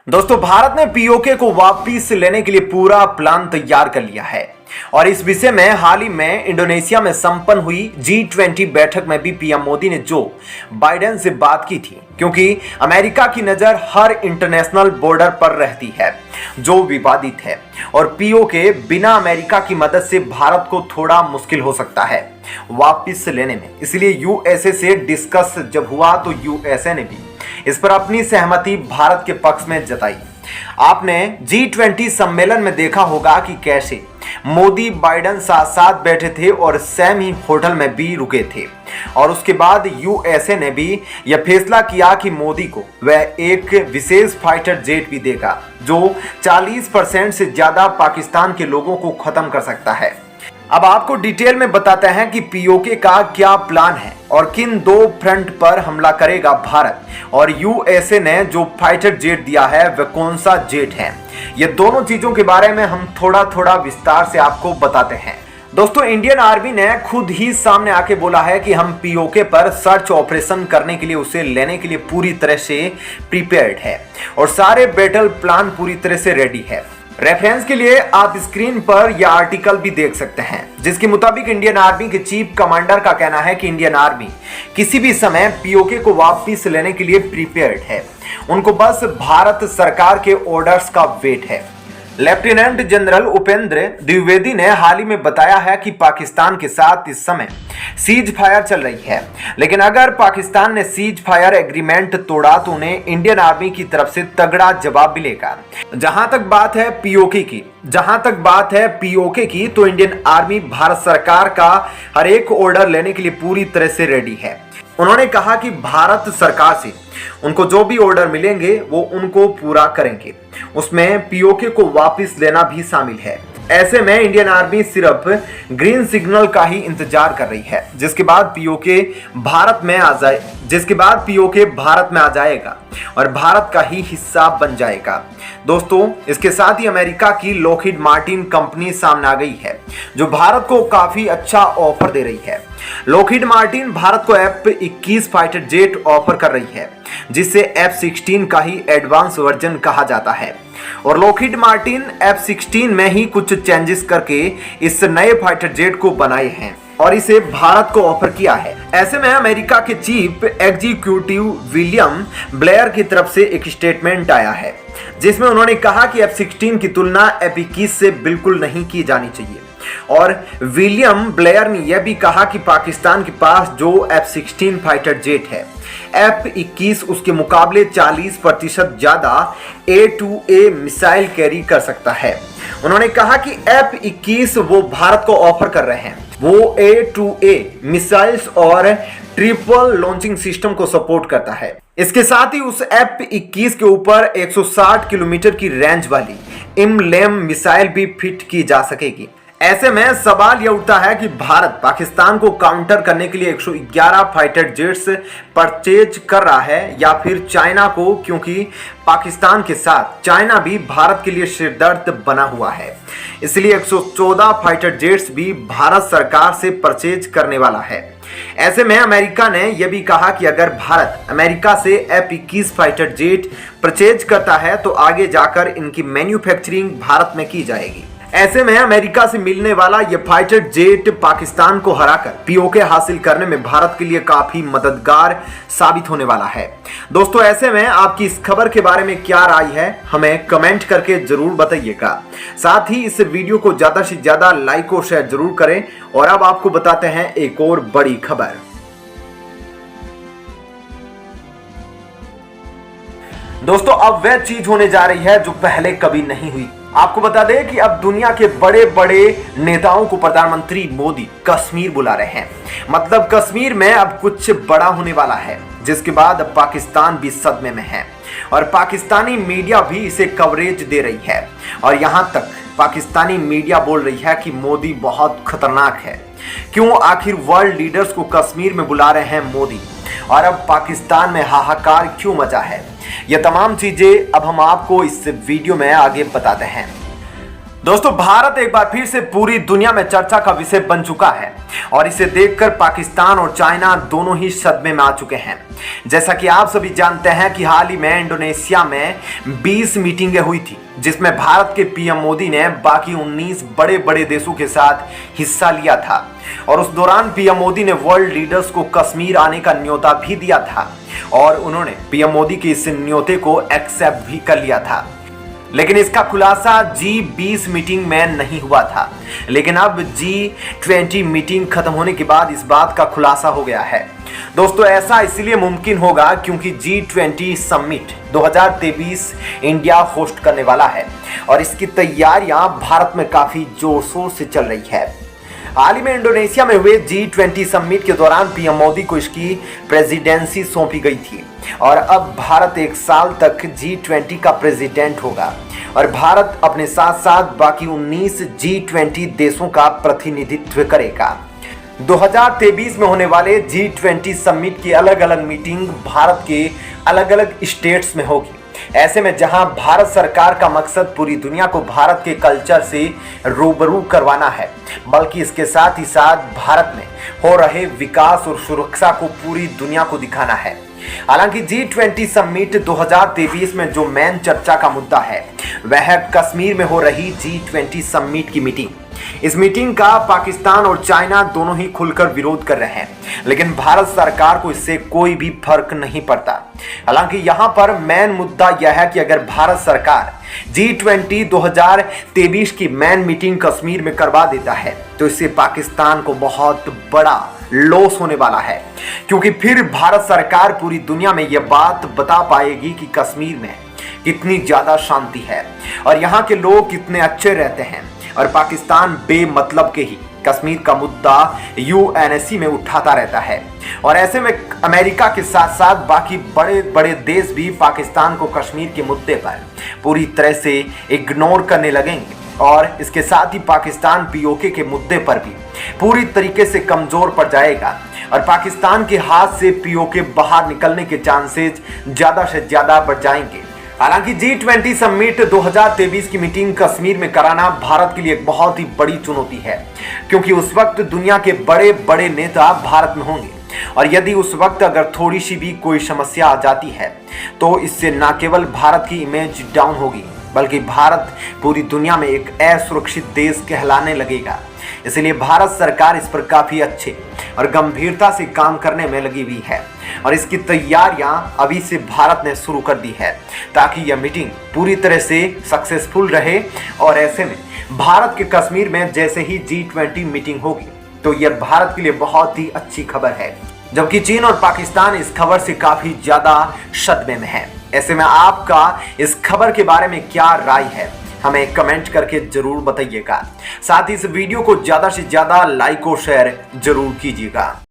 दोस्तों, भारत ने पीओके को वापस लेने के लिए पूरा प्लान तैयार कर लिया है और इस विषय में हाल ही में इंडोनेशिया में संपन्न हुई G20 बैठक में भी पीएम मोदी ने जो बाइडेन से बात की थी, क्योंकि अमेरिका की नजर हर इंटरनेशनल बॉर्डर पर रहती है जो विवादित है और पीओके बिना अमेरिका की मदद से भारत को थोड़ा मुश्किल हो सकता है वापस लेने में। इसलिए यूएसए से डिस्कस जब हुआ तो यूएसए ने भी इस पर अपनी सहमति भारत के पक्ष में जताई। आपने G20 सम्मेलन में देखा होगा कि कैसे मोदी बाइडेन साथ साथ बैठे थे और सेम ही होटल में भी रुके थे और उसके बाद यूएसए ने भी यह फैसला किया कि मोदी को वह एक विशेष फाइटर जेट भी देगा जो 40% से ज्यादा पाकिस्तान के लोगों को खत्म कर सकता है। अब आपको डिटेल में बताते हैं कि पीओके का क्या प्लान है और किन दो फ्रंट पर हमला करेगा भारत, और यूएसए ने जो फाइटर जेट दिया है वह कौन सा जेट है। ये दोनों चीजों के बारे में हम थोड़ा थोड़ा विस्तार से आपको बताते हैं। दोस्तों, इंडियन आर्मी ने खुद ही सामने आके बोला है कि हम पीओके पर सर्च ऑपरेशन करने के लिए, उसे लेने के लिए पूरी तरह से प्रिपेयर्ड है और सारे बैटल प्लान पूरी तरह से रेडी है। रेफरेंस के लिए आप स्क्रीन पर यह आर्टिकल भी देख सकते हैं, जिसके मुताबिक इंडियन आर्मी के चीफ कमांडर का कहना है कि इंडियन आर्मी किसी भी समय पीओके को वापस लेने के लिए प्रिपेयर्ड है। उनको बस भारत सरकार के ऑर्डर्स का वेट है। लेफ्टिनेंट जनरल उपेंद्र द्विवेदी ने हाल ही में बताया है कि पाकिस्तान के साथ इस समय सीज फायर चल रही है, लेकिन अगर पाकिस्तान ने सीज फायर एग्रीमेंट तोड़ा तो उन्हें इंडियन आर्मी की तरफ से तगड़ा जवाब मिलेगा। जहां तक बात है पीओके की तो इंडियन आर्मी भारत सरकार का हर एक ऑर्डर लेने के लिए पूरी तरह से रेडी है। उन्होंने कहा कि भारत सरकार से उनको जो भी ऑर्डर मिलेंगे वो उनको पूरा करेंगे, उसमें पीओके को वापस लेना भी शामिल है। ऐसे में इंडियन आर्मी सिर्फ ग्रीन सिग्नल का ही इंतजार कर रही है, जिसके बाद पीओके भारत में आ जाएगा और भारत का ही हिस्सा बन जाएगा। दोस्तों, इसके साथ ही अमेरिका की लॉकहीड मार्टिन कंपनी सामने आ गई है, जो भारत को काफी अच्छा ऑफर दे रही है। लॉकहीड मार्टिन भारत को F-21 फाइटर जेट ऑफर कर रही है, जिसे F-16 का ही एडवांस वर्जन कहा जाता है और लॉकहीड मार्टिन F-16 में ही कुछ चेंजेस करके इस नए फाइटर जेट को बनाए हैं और इसे भारत को ऑफर किया है। ऐसे में अमेरिका के चीफ एग्जीक्यूटिव विलियम ब्लेयर की तरफ से एक स्टेटमेंट आया है, जिसमें उन्होंने कहा कि F-16 की तुलना F-21 से बिल्कुल नहीं की जानी चाहिए और विलियम ब्लेयर ने यह भी कहा कि पाकिस्तान के पास जो F-16 फाइटर जेट है, F-21 उसके मुकाबले 40% ज्यादा A-2A मिसाइल कैरी कर सकता है। उन्होंने कहा कि F-21 वो भारत को ऑफर कर रहे हैं, वो A-2A मिसाइल्स और ट्रिपल लॉन्चिंग सिस्टम को सपोर्ट करता है। इसके साथ ही उस F-21 के ऊपर 160 किलोमीटर की रेंज वाली इमलेम मिसाइल भी फिट की जा सकेगी। ऐसे में सवाल यह उठता है कि भारत पाकिस्तान को काउंटर करने के लिए 111 फाइटर जेट्स परचेज कर रहा है या फिर चाइना को, क्योंकि पाकिस्तान के साथ चाइना भी भारत के लिए सिरदर्द बना हुआ है। इसलिए 114 फाइटर जेट्स भी भारत सरकार से परचेज करने वाला है। ऐसे में अमेरिका ने यह भी कहा कि अगर भारत अमेरिका से F-21 फाइटर जेट परचेज करता है तो आगे जाकर इनकी मैन्युफैक्चरिंग भारत में की जाएगी। ऐसे में अमेरिका से मिलने वाला यह फाइटर जेट पाकिस्तान को हराकर पीओके हासिल करने में भारत के लिए काफी मददगार साबित होने वाला है। दोस्तों, ऐसे में आपकी इस खबर के बारे में क्या राय है, हमें कमेंट करके जरूर बताइएगा। साथ ही इस वीडियो को ज्यादा से ज्यादा लाइक और शेयर जरूर करें। और अब आपको बताते हैं एक और बड़ी खबर। दोस्तों, अब वह चीज होने जा रही है जो पहले कभी नहीं हुई। आपको बता दें कि अब दुनिया के बड़े बड़े नेताओं को प्रधानमंत्री मोदी कश्मीर बुला रहे हैं। मतलब कश्मीर में अब कुछ बड़ा होने वाला है, जिसके बाद अब पाकिस्तान भी सदमे में है और पाकिस्तानी मीडिया भी इसे कवरेज दे रही है। और यहां तक पाकिस्तानी मीडिया बोल रही है कि मोदी बहुत खतरनाक है। क्यों आखिर वर्ल्ड लीडर्स को कश्मीर में बुला रहे हैं मोदी, और अब पाकिस्तान में हाहाकार क्यों मचा है, ये तमाम चीजें अब हम आपको इस वीडियो में आगे बताते हैं। दोस्तों, भारत एक बार फिर से पूरी दुनिया में चर्चा का विषय बन चुका है और इसे देखकर पाकिस्तान और चाइना दोनों ही सदमे में आ चुके हैं। जैसा कि आप सभी जानते हैं कि हाल ही में इंडोनेशिया में 20 मीटिंगें हुई थी, जिसमें भारत के पीएम मोदी ने बाकी 19 बड़े बड़े देशों के साथ हिस्सा लिया था और उस दौरान पीएम मोदी ने वर्ल्ड लीडर्स को कश्मीर आने का न्योता भी दिया था और उन्होंने पीएम मोदी के इस न्योते को एक्सेप्ट भी कर लिया था। लेकिन इसका खुलासा G20 मीटिंग में नहीं हुआ था, लेकिन अब G20 मीटिंग खत्म होने के बाद इस बात का खुलासा हो गया है। दोस्तों, ऐसा इसलिए मुमकिन होगा क्योंकि G20 समिट 2023 इंडिया होस्ट करने वाला है और इसकी तैयारियां भारत में काफी जोर शोर से चल रही है। हाल ही में इंडोनेशिया में हुए G20 समिट के दौरान पीएम मोदी को इसकी प्रेसिडेंसी सौंपी गई थी और अब भारत एक साल तक G20 का प्रेसिडेंट होगा और भारत अपने साथ साथ बाकी 19 G20 देशों का प्रतिनिधित्व करेगा। 2023 में होने वाले G20 समिट की अलग अलग मीटिंग भारत के अलग अलग स्टेट्स में होगी। ऐसे में जहां भारत सरकार का मकसद पूरी दुनिया को भारत के कल्चर से रूबरू करवाना है, बल्कि इसके साथ ही साथ भारत में हो रहे विकास और सुरक्षा को पूरी दुनिया को दिखाना है। हालांकि G20 समिट 2023 में जो मेन चर्चा का मुद्दा है वह है कश्मीर में हो रही G20 समिट की मीटिंग। इस मीटिंग का पाकिस्तान और चाइना दोनों ही खुलकर विरोध कर रहे हैं, लेकिन भारत सरकार को इससे कोई भी फर्क नहीं पड़ता। हालांकि यहां पर मेन मुद्दा यह है कि अगर भारत सरकार G20 2023 की मेन मीटिंग कश्मीर में करवा देता है तो इससे पाकिस्तान को बहुत बड़ा लॉस होने वाला है, क्योंकि फिर भारत सरकार पूरी दुनिया में यह बात बता पाएगी कि कश्मीर में कितनी ज्यादा शांति है और यहाँ के लोग कितने अच्छे रहते हैं और पाकिस्तान बेमतलब के ही कश्मीर का मुद्दा UNSC में उठाता रहता है। और ऐसे में अमेरिका के साथ साथ बाकी बड़े बड़े देश भी पाकिस्तान को कश्मीर के मुद्दे पर पूरी तरह से इग्नोर करने लगेंगे और इसके साथ ही पाकिस्तान POK के मुद्दे पर भी पूरी तरीके से कमजोर पड़ जाएगा और पाकिस्तान के हाथ से POK बाहर निकलने के चांसेस ज्यादा से ज्यादा बढ़ जाएंगे। हालांकि G20 समिट 2023 की मीटिंग कश्मीर में कराना भारत के लिए एक बहुत ही बड़ी चुनौती है, क्योंकि उस वक्त दुनिया के बड़े बड़े नेता भारत में होंगे और यदि उस वक्त अगर थोड़ी सी भी कोई समस्या आ जाती है तो इससे न केवल भारत की इमेज डाउन होगी, बल्कि भारत पूरी दुनिया में एक असुरक्षित देश कहलाने लगेगा। इसलिए भारत सरकार इस पर काफी अच्छे और गंभीरता से काम करने में लगी हुई है और इसकी तैयारियां अभी से भारत ने शुरू कर दी है ताकि यह मीटिंग पूरी तरह से सक्सेसफुल रहे। और ऐसे में भारत के कश्मीर में जैसे ही G20 मीटिंग होगी तो यह भारत के लिए बहुत ही अच्छी खबर है, जबकि चीन और पाकिस्तान इस खबर से काफी ज्यादा सदमे में है। ऐसे में आपका इस खबर के बारे में क्या राय है, हमें कमेंट करके जरूर बताइएगा। साथ ही इस वीडियो को ज्यादा से ज्यादा लाइक और शेयर जरूर कीजिएगा।